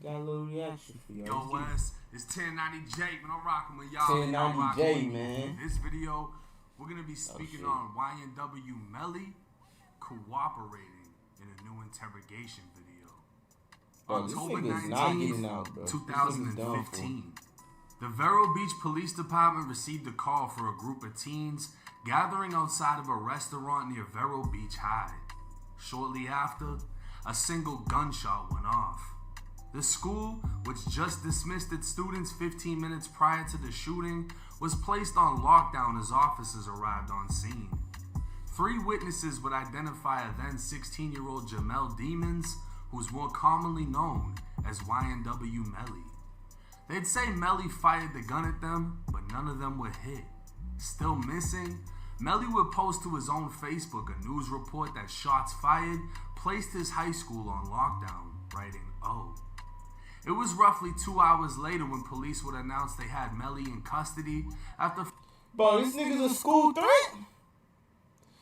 Got a little reaction for y'all. Yo, Wes, it's 1090 Jake, man. I'm rocking with y'all. 1090 Jake, man. This video, we're going to be speaking on YNW Melly cooperating in a new interrogation video. October 19th, 2015. The Vero Beach Police Department received a call for a group of teens gathering outside of a restaurant near Vero Beach High. Shortly after, a single gunshot went off. The school, which just dismissed its students 15 minutes prior to the shooting, was placed on lockdown as officers arrived on scene. 3 witnesses would identify a then 16-year-old Jamel Demons, who's more commonly known as YNW Melly. They'd say Melly fired the gun at them, but none of them were hit. Still missing, Melly would post to his own Facebook a news report that shots fired placed his high school on lockdown, writing, "Oh." It was roughly 2 hours later when police would announce they had Melly in custody after... Bro, this nigga's a school threat?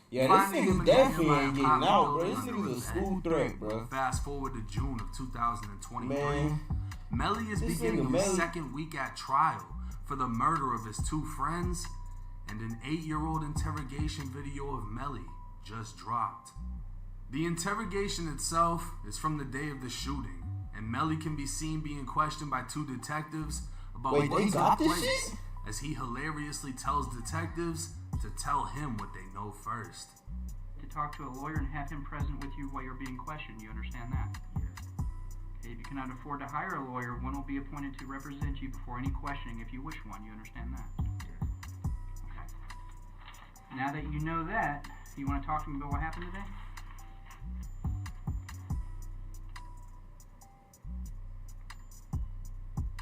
Yeah, this nigga definitely ain't getting out, bro. This nigga's a school threat, bro. Fast forward to June of 2023. Melly is beginning his second week at trial for the murder of his 2 friends, and an 8-year-old interrogation video of Melly just dropped. The interrogation itself is from the day of the shooting, and Melly can be seen being questioned by 2 detectives about what took place, as he hilariously tells detectives to tell him what they know first. To talk to a lawyer and have him present with you while you're being questioned, you understand that? Yes. Okay, if you cannot afford to hire a lawyer, one will be appointed to represent you before any questioning if you wish one, you understand that? Yes. Okay. Now that you know that, you want to talk to me about what happened today?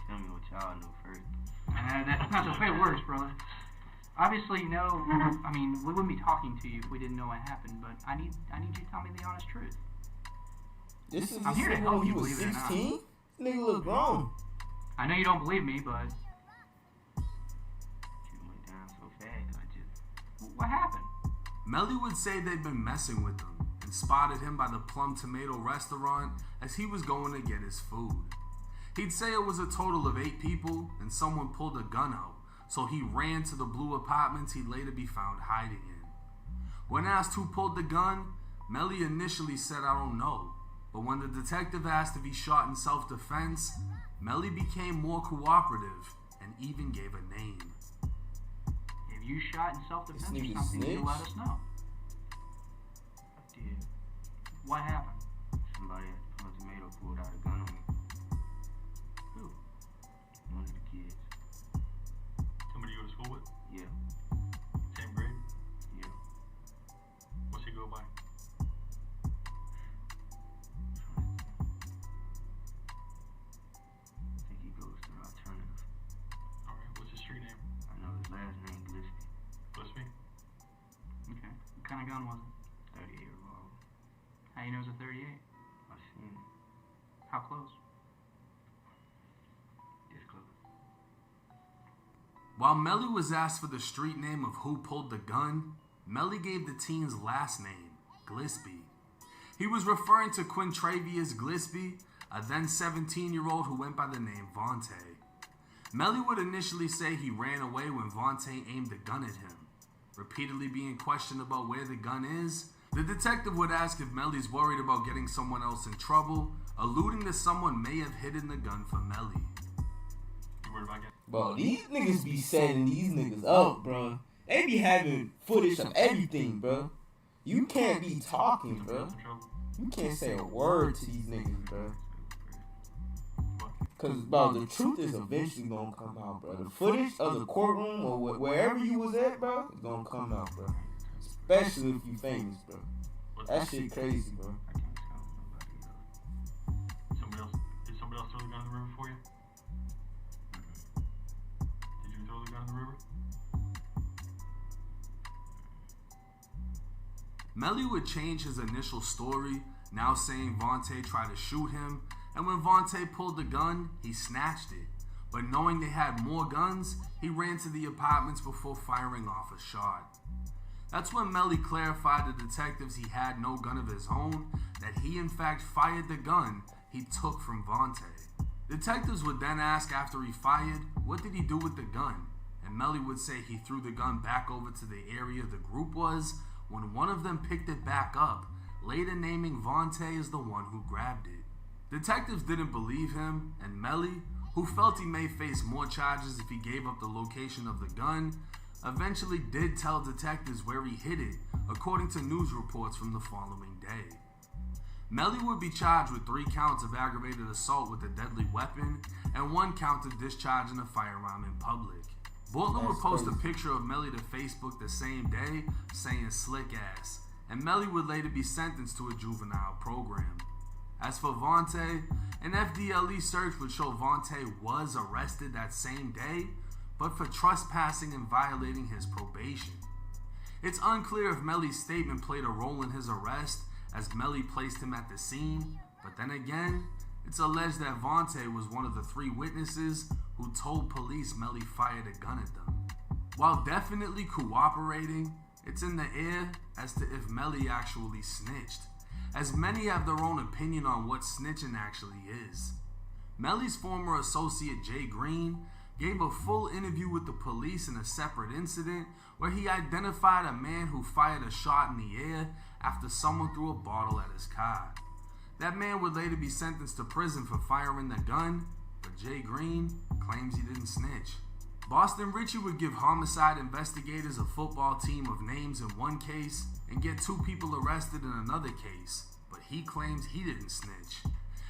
Tell me what y'all knew first. That's not the way it works, brother. Obviously, no. I mean, we wouldn't be talking to you if we didn't know what happened. But I need you to tell me the honest truth. I'm here to help you, believe it or not. 16? This nigga look grown. I know you don't believe me, but Shit went down so fast. what happened? Melly would say they'd been messing with him and spotted him by the Plum Tomato restaurant as he was going to get his food. He'd say it was a total of 8 people and someone pulled a gun out, so he ran to the blue apartments he'd later be found hiding in. When asked who pulled the gun, Melly initially said, "I don't know," but when the detective asked if he shot in self-defense, Melly became more cooperative and even gave a name. If you shot in self-defense or This nigga something, you snitched. let us know. I did. What happened? Somebody at the Plum Tomato pulled out a gun on me. Who? One of the kids. Somebody you go to school with? Yeah. Same grade? Yeah. What's he go by? I think he goes to the alternative. Alright, what's his street name? I know his last name, Gillespie. Gillespie? Okay. What kind of gun was it? 38 revolver. How you know it's a 38? I seen it. How close? This close. While Melly was asked for the street name of who pulled the gun, Melly gave the teen's last name, Gillespie. He was referring to Quintravious Gillespie, a then 17-year-old who went by the name Vontae. Melly would initially say he ran away when Vontae aimed the gun at him. Repeatedly being questioned about where the gun is, the detective would ask if Melly's worried about getting someone else in trouble, alluding that someone may have hidden the gun for Melly. You worried about getting... Bro, these niggas be setting these niggas up, bro. They be having footage of everything, bro. You can't be talking, bro. in trouble? You can't say a word to these niggas, bro. Cause, bro, the truth is eventually gonna come out, bro. The footage of the courtroom or wherever you was at, bro, is gonna come out, bro. Especially if you famous, bro. That shit crazy, bro. I can't tell nobody else. Did somebody else throw the gun in the river for you? Did you throw the gun in the river? Melly would change his initial story, now saying Vontae tried to shoot him, and when Vontae pulled the gun, he snatched it. But knowing they had more guns, he ran to the apartments before firing off a shot. That's when Melly clarified to detectives he had no gun of his own, that he in fact fired the gun he took from Vontae. Detectives would then ask after he fired, what did he do with the gun? And Melly would say he threw the gun back over to the area the group was when one of them picked it back up, later naming Vontae as the one who grabbed it. Detectives didn't believe him, and Melly, who felt he may face more charges if he gave up the location of the gun, eventually did tell detectives where he hid it, according to news reports from the following day. Melly would be charged with 3 counts of aggravated assault with a deadly weapon and 1 count of discharging a firearm in public. Bortland would post a picture of Melly to Facebook the same day, saying slick ass, and Melly would later be sentenced to a juvenile program. As for Vontae, an FDLE search would show Vontae was arrested that same day, but for trespassing and violating his probation. It's unclear if Melly's statement played a role in his arrest, as Melly placed him at the scene, but then again, it's alleged that Vontae was one of the 3 witnesses who told police Melly fired a gun at them. While definitely cooperating, it's in the air as to if Melly actually snitched, as many have their own opinion on what snitching actually is. Melly's former associate Jay Green gave a full interview with the police in a separate incident where he identified a man who fired a shot in the air after someone threw a bottle at his car. That man would later be sentenced to prison for firing the gun, but Jay Green claims he didn't snitch. Boston Richie would give homicide investigators a football team of names in one case and get 2 people arrested in another case, but he claims he didn't snitch.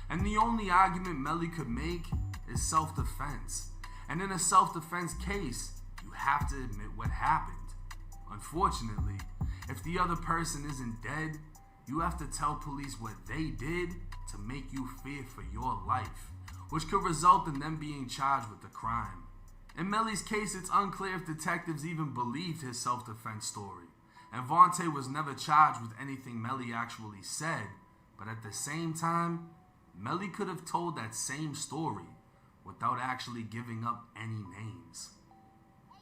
And the only argument Melly could make is self-defense. And in a self-defense case, you have to admit what happened. Unfortunately, if the other person isn't dead, you have to tell police what they did to make you fear for your life, which could result in them being charged with the crime. In Melly's case, it's unclear if detectives even believed his self-defense story, and Vontae was never charged with anything Melly actually said, but at the same time, Melly could have told that same story without actually giving up any names.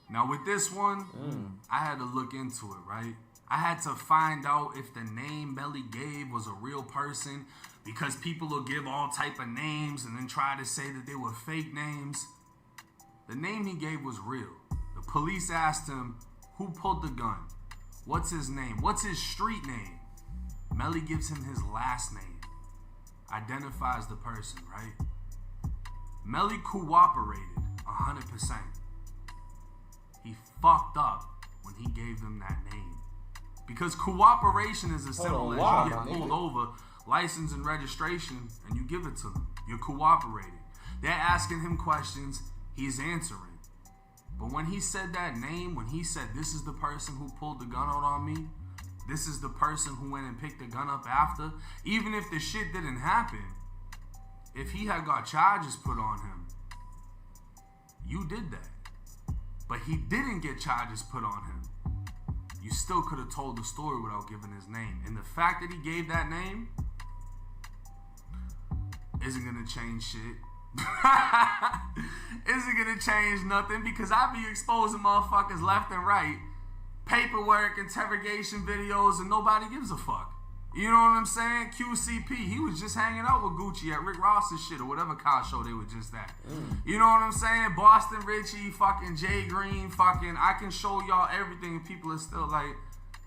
Now with this one, I had to look into it, right? I had to find out if the name Melly gave was a real person, because people will give all type of names and then try to say that they were fake names. The name he gave was real. The police asked him, who pulled the gun? What's his name? What's his street name? Melly gives him his last name. Identifies the person, right? Melly cooperated 100%. He fucked up when he gave them that name. Because cooperation is as simple as you get pulled over, license and registration, and you give it to them. You're cooperating. They're asking him questions, he's answering. But when he said that name, when he said, this is the person who pulled the gun out on me, this is the person who went and picked the gun up after, even if the shit didn't happen, if he had got charges put on him, you did that. But he didn't get charges put on him. You still could have told the story without giving his name. And the fact that he gave that name isn't going to change shit. Isn't going to change nothing, because I be exposing motherfuckers left and right. Paperwork, interrogation videos, and nobody gives a fuck. You know what I'm saying? QCP, he was just hanging out with Gucci at Rick Ross's shit or whatever car show they were just at. You know what I'm saying? Boston Richie, fucking Jay Green, fucking, I can show y'all everything and people are still like,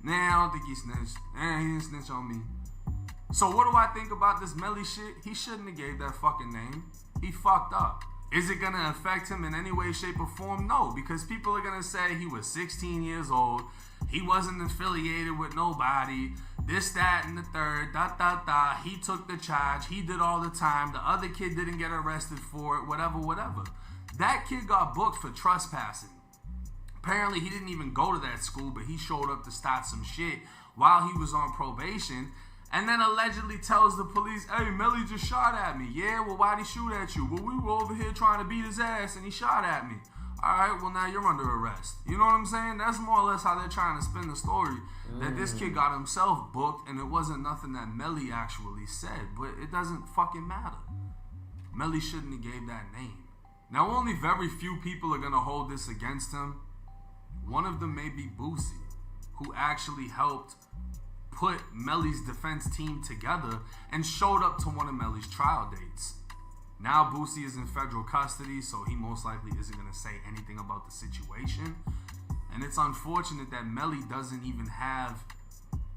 nah, I don't think he snitched. Nah, he didn't snitch on me. So what do I think about this Melly shit? He shouldn't have gave that fucking name. He fucked up. Is it gonna affect him in any way, shape, or form? No, because people are gonna say he was 16 years old, he wasn't affiliated with nobody, this, that, and the third, he took the charge, he did all the time, the other kid didn't get arrested for it, whatever. That kid got booked for trespassing. Apparently he didn't even go to that school, but he showed up to start some shit while he was on probation, and then allegedly tells the police, hey, Melly just shot at me. Yeah, well, why'd he shoot at you? Well, we were over here trying to beat his ass, and he shot at me. All right, well, now you're under arrest. You know what I'm saying? That's more or less how they're trying to spin the story, that this kid got himself booked, and it wasn't nothing that Melly actually said, but it doesn't fucking matter. Melly shouldn't have gave that name. Now, only very few people are going to hold this against him. One of them may be Boosie, who actually helped put Melly's defense team together and showed up to one of Melly's trial dates. Now Boosie is in federal custody, so he most likely isn't going to say anything about the situation. And it's unfortunate that Melly doesn't even have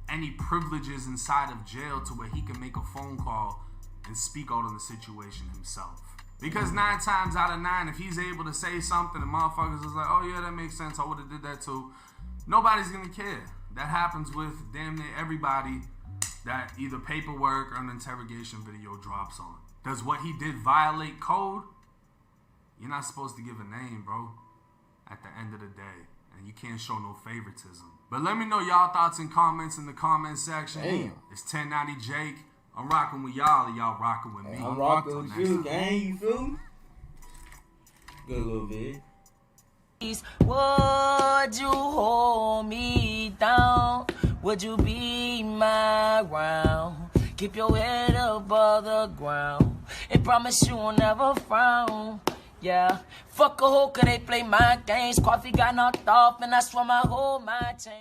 any privileges inside of jail to where he can make a phone call and speak out on the situation himself. Because 9 times out of 9, if he's able to say something and motherfuckers is like, oh yeah, that makes sense, I would have did that too, nobody's going to care. That happens with damn near everybody that either paperwork or an interrogation video drops on. Does what he did violate code? You're not supposed to give a name, bro, at the end of the day. And you can't show no favoritism. But let me know y'all thoughts and comments in the comment section. Damn. It's 1090 Jake. I'm rocking with y'all and y'all rocking with me. I'm rocking with you, gang. You feel me? Good little vid. Would you hold me down? Would you be my ground? Keep your head above the ground and promise you will never frown. Yeah, fuck a hoe, cause they play my games. Coffee got knocked off and I swear my whole mind changed.